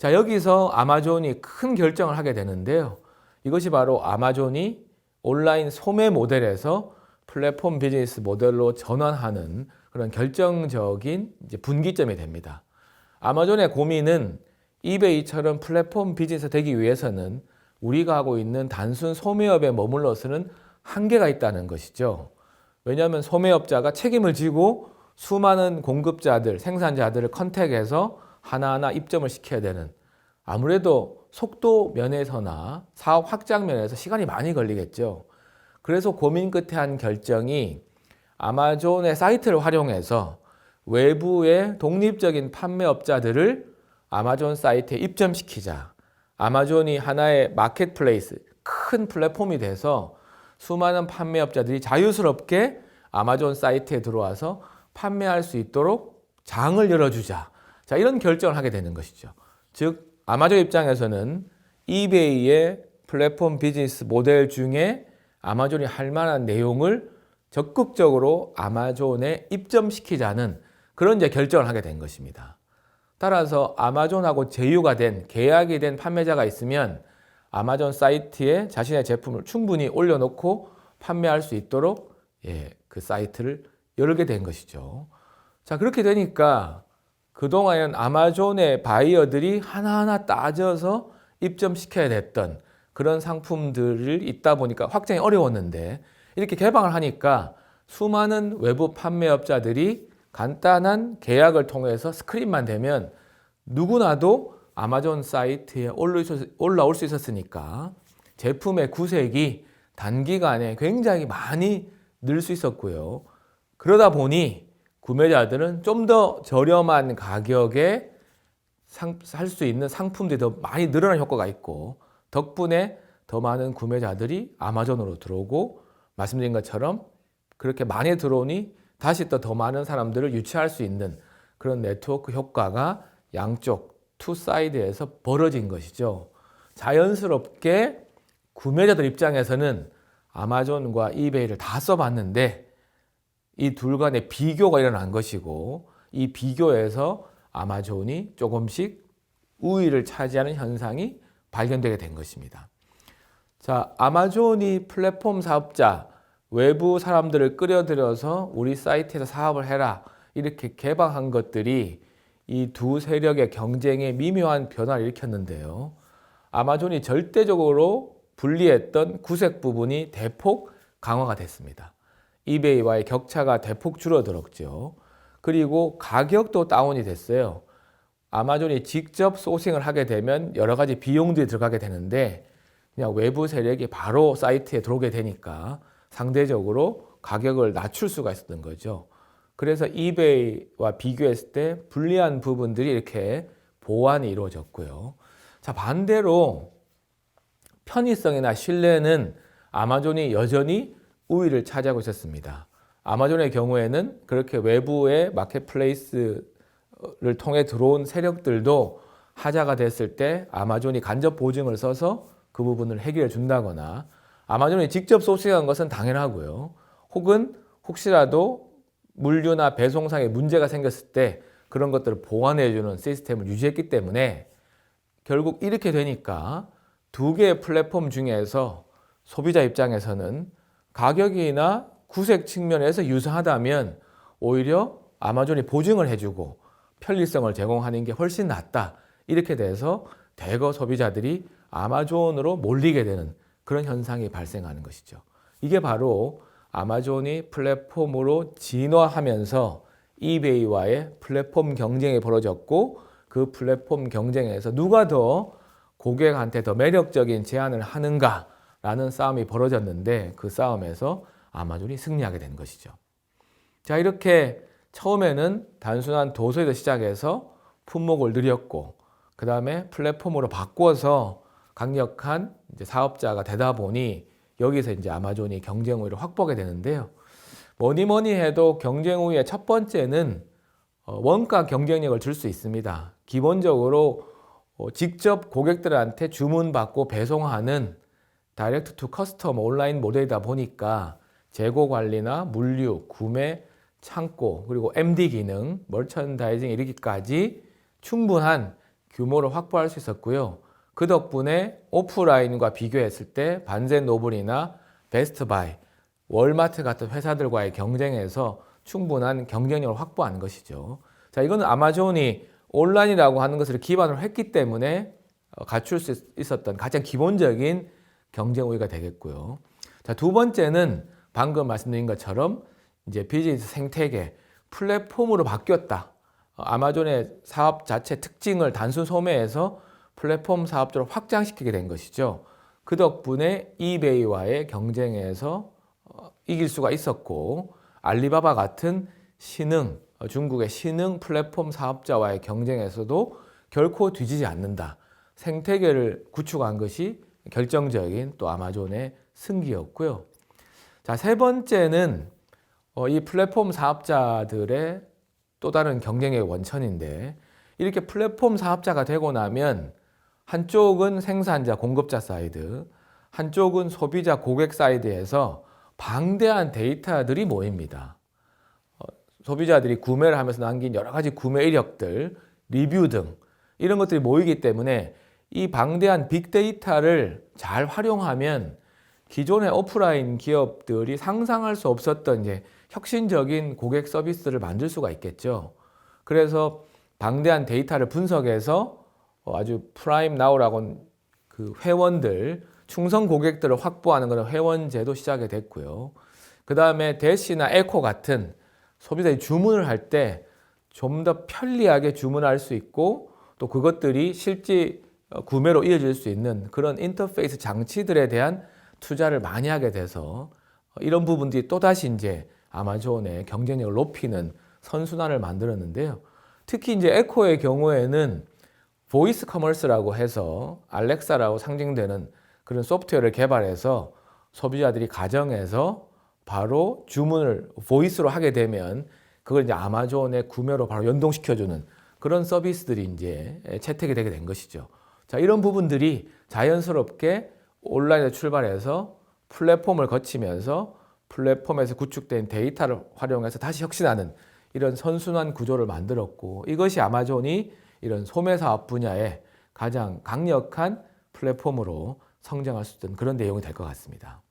자, 여기서 아마존이 큰 결정을 하게 되는데요. 이것이 바로 아마존이 온라인 소매 모델에서 플랫폼 비즈니스 모델로 전환하는 그런 결정적인 이제 분기점이 됩니다. 아마존의 고민은 이베이처럼 플랫폼 비즈니스 되기 위해서는 우리가 하고 있는 단순 소매업에 머물러서는 한계가 있다는 것이죠. 왜냐하면 소매업자가 책임을 지고 수많은 공급자들, 생산자들을 컨택해서 하나하나 입점을 시켜야 되는, 아무래도 속도 면에서나 사업 확장 면에서 시간이 많이 걸리겠죠. 그래서 고민 끝에 한 결정이 아마존의 사이트를 활용해서 외부의 독립적인 판매업자들을 아마존 사이트에 입점시키자. 아마존이 하나의 마켓플레이스, 큰 플랫폼이 돼서 수많은 판매업자들이 자유스럽게 아마존 사이트에 들어와서 판매할 수 있도록 장을 열어주자. 자, 이런 결정을 하게 되는 것이죠. 즉, 아마존 입장에서는 이베이의 플랫폼 비즈니스 모델 중에 아마존이 할 만한 내용을 적극적으로 아마존에 입점시키자는 그런 이제 결정을 하게 된 것입니다. 따라서 아마존하고 제휴가 된, 계약이 된 판매자가 있으면 아마존 사이트에 자신의 제품을 충분히 올려놓고 판매할 수 있도록 그 사이트를 열게 된 것이죠. 자, 그렇게 되니까 그동안은 아마존의 바이어들이 하나하나 따져서 입점시켜야 됐던 그런 상품들이 있다 보니까 확장이 어려웠는데, 이렇게 개방을 하니까 수많은 외부 판매업자들이 간단한 계약을 통해서 스크린만 되면 누구나도 아마존 사이트에 올라올 수 있었으니까 제품의 구색이 단기간에 굉장히 많이 늘 수 있었고요. 그러다 보니 구매자들은 좀 더 저렴한 가격에 살 수 있는 상품들이 더 많이 늘어난 효과가 있고, 덕분에 더 많은 구매자들이 아마존으로 들어오고, 말씀드린 것처럼 그렇게 많이 들어오니 다시 또 더 많은 사람들을 유치할 수 있는 그런 네트워크 효과가 양쪽 투 사이드에서 벌어진 것이죠. 자연스럽게 구매자들 입장에서는 아마존과 이베이를 다 써봤는데 이 둘 간의 비교가 일어난 것이고, 이 비교에서 아마존이 조금씩 우위를 차지하는 현상이 발견되게 된 것입니다. 자, 아마존이 플랫폼 사업자, 외부 사람들을 끌어들여서 우리 사이트에서 사업을 해라, 이렇게 개방한 것들이 이 두 세력의 경쟁에 미묘한 변화를 일으켰는데요. 아마존이 절대적으로 분리했던 구색 부분이 대폭 강화가 됐습니다. 이베이와의 격차가 대폭 줄어들었죠. 그리고 가격도 다운이 됐어요. 아마존이 직접 소싱을 하게 되면 여러 가지 비용들이 들어가게 되는데, 그냥 외부 세력이 바로 사이트에 들어오게 되니까 상대적으로 가격을 낮출 수가 있었던 거죠. 그래서 이베이와 비교했을 때 불리한 부분들이 이렇게 보완이 이루어졌고요. 자, 반대로 편의성이나 신뢰는 아마존이 여전히 우위를 차지하고 있었습니다. 아마존의 경우에는 그렇게 외부의 마켓플레이스를 통해 들어온 세력들도 하자가 됐을 때 아마존이 간접 보증을 써서 그 부분을 해결해 준다거나, 아마존이 직접 소싱한 것은 당연하고요. 혹은 혹시라도 물류나 배송상에 문제가 생겼을 때 그런 것들을 보완해주는 시스템을 유지했기 때문에 결국 이렇게 되니까 두 개의 플랫폼 중에서 소비자 입장에서는 가격이나 구색 측면에서 유사하다면 오히려 아마존이 보증을 해주고 편리성을 제공하는 게 훨씬 낫다, 이렇게 돼서 대거 소비자들이 아마존으로 몰리게 되는 그런 현상이 발생하는 것이죠. 이게 바로 아마존이 플랫폼으로 진화하면서 이베이와의 플랫폼 경쟁이 벌어졌고, 그 플랫폼 경쟁에서 누가 더 고객한테 더 매력적인 제안을 하는가라는 싸움이 벌어졌는데, 그 싸움에서 아마존이 승리하게 된 것이죠. 자, 이렇게 처음에는 단순한 도서에서 시작해서 품목을 늘렸고, 그 다음에 플랫폼으로 바꿔서 강력한 이제 사업자가 되다 보니 여기서 이제 아마존이 경쟁 우위를 확보하게 되는데요. 뭐니 해도 경쟁 우위의 첫 번째는 원가 경쟁력을 줄 수 있습니다. 기본적으로 직접 고객들한테 주문받고 배송하는 다이렉트 투 커스텀 온라인 모델이다 보니까 재고 관리나 물류, 구매, 창고, 그리고 MD 기능, 머천다이징 이르기까지 충분한 규모를 확보할 수 있었고요. 그 덕분에 오프라인과 비교했을 때 반센노블이나 베스트바이, 월마트 같은 회사들과의 경쟁에서 충분한 경쟁력을 확보한 것이죠. 자, 이거는 아마존이 온라인이라고 하는 것을 기반으로 했기 때문에 갖출 수 있었던 가장 기본적인 경쟁 우위가 되겠고요. 자, 두 번째는 방금 말씀드린 것처럼 이제 비즈니스 생태계 플랫폼으로 바뀌었다. 아마존의 사업 자체 특징을 단순 소매에서 플랫폼 사업적으로 확장시키게 된 것이죠. 그 덕분에 이베이와의 경쟁에서 이길 수가 있었고 알리바바 같은 신흥, 중국의 신흥 플랫폼 사업자와의 경쟁에서도 결코 뒤지지 않는다. 생태계를 구축한 것이 결정적인 또 아마존의 승기였고요. 자, 세 번째는 이 플랫폼 사업자들의 또 다른 경쟁의 원천인데 이렇게 플랫폼 사업자가 되고 나면 한쪽은 생산자, 공급자 사이드, 한쪽은 소비자, 고객 사이드에서 방대한 데이터들이 모입니다. 소비자들이 구매를 하면서 남긴 여러 가지 구매 이력들, 리뷰 등 이런 것들이 모이기 때문에 이 방대한 빅데이터를 잘 활용하면 기존의 오프라인 기업들이 상상할 수 없었던 이제 혁신적인 고객 서비스를 만들 수가 있겠죠. 그래서 방대한 데이터를 분석해서 아주 프라임 나우라고 그 회원들, 충성 고객들을 확보하는 그런 회원제도 시작이 됐고요. 그 다음에 대시나 에코 같은 소비자들이 주문을 할 때 좀 더 편리하게 주문할 수 있고 또 그것들이 실제 구매로 이어질 수 있는 그런 인터페이스 장치들에 대한 투자를 많이 하게 돼서 이런 부분들이 또다시 이제 아마존의 경쟁력을 높이는 선순환을 만들었는데요. 특히 이제 에코의 경우에는 보이스 커머스라고 해서 알렉사라고 상징되는 그런 소프트웨어를 개발해서 소비자들이 가정에서 바로 주문을 보이스로 하게 되면 그걸 이제 아마존의 구매로 바로 연동시켜주는 그런 서비스들이 이제 채택이 되게 된 것이죠. 자, 이런 부분들이 자연스럽게 온라인에 출발해서 플랫폼을 거치면서 플랫폼에서 구축된 데이터를 활용해서 다시 혁신하는 이런 선순환 구조를 만들었고 이것이 아마존이 이런 소매 사업 분야에 가장 강력한 플랫폼으로 성장할 수 있는 그런 내용이 될 것 같습니다.